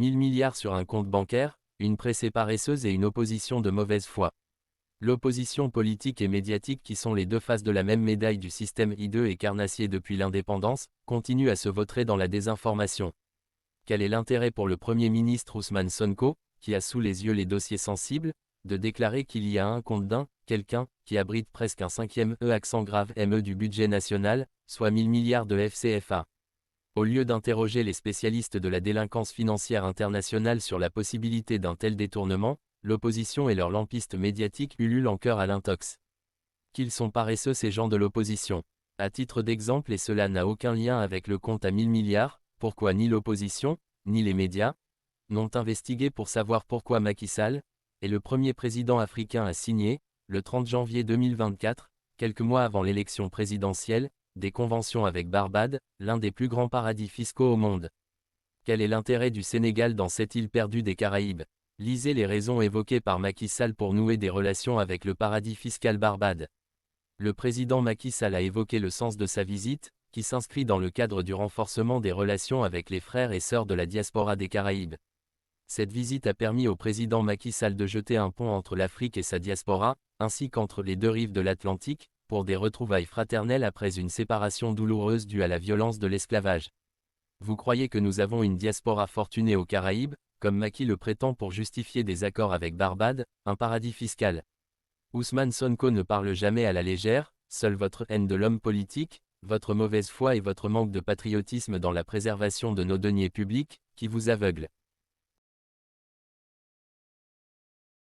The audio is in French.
1000 milliards sur un compte bancaire, une presse paresseuse et une opposition de mauvaise foi. L'opposition politique et médiatique qui sont les deux faces de la même médaille du système hideux et carnassier depuis l'indépendance, continue à se vautrer dans la désinformation. Quel est l'intérêt pour le Premier ministre Ousmane Sonko, qui a sous les yeux les dossiers sensibles, de déclarer qu'il y a un compte d'un, quelqu'un, qui abrite presque un cinquième accent grave ME du budget national, soit 1000 milliards de FCFA. Au lieu d'interroger les spécialistes de la délinquance financière internationale sur la possibilité d'un tel détournement, l'opposition et leurs lampistes médiatiques ululent en chœur à l'intox. Qu'ils sont paresseux ces gens de l'opposition. À titre d'exemple, et cela n'a aucun lien avec le compte à 1000 milliards, pourquoi ni l'opposition, ni les médias n'ont investigué pour savoir pourquoi Macky Sall est le premier président africain à signer, le 30 janvier 2024, quelques mois avant l'élection présidentielle, des conventions avec Barbade, l'un des plus grands paradis fiscaux au monde. Quel est l'intérêt du Sénégal dans cette île perdue des Caraïbes? Lisez les raisons évoquées par Macky Sall pour nouer des relations avec le paradis fiscal Barbade. Le président Macky Sall a évoqué le sens de sa visite, qui s'inscrit dans le cadre du renforcement des relations avec les frères et sœurs de la diaspora des Caraïbes. Cette visite a permis au président Macky Sall de jeter un pont entre l'Afrique et sa diaspora, ainsi qu'entre les deux rives de l'Atlantique, pour des retrouvailles fraternelles après une séparation douloureuse due à la violence de l'esclavage. Vous croyez que nous avons une diaspora fortunée aux Caraïbes, comme Macky le prétend pour justifier des accords avec Barbade, un paradis fiscal? Ousmane Sonko ne parle jamais à la légère, seule votre haine de l'homme politique, votre mauvaise foi et votre manque de patriotisme dans la préservation de nos deniers publics, qui vous aveuglent.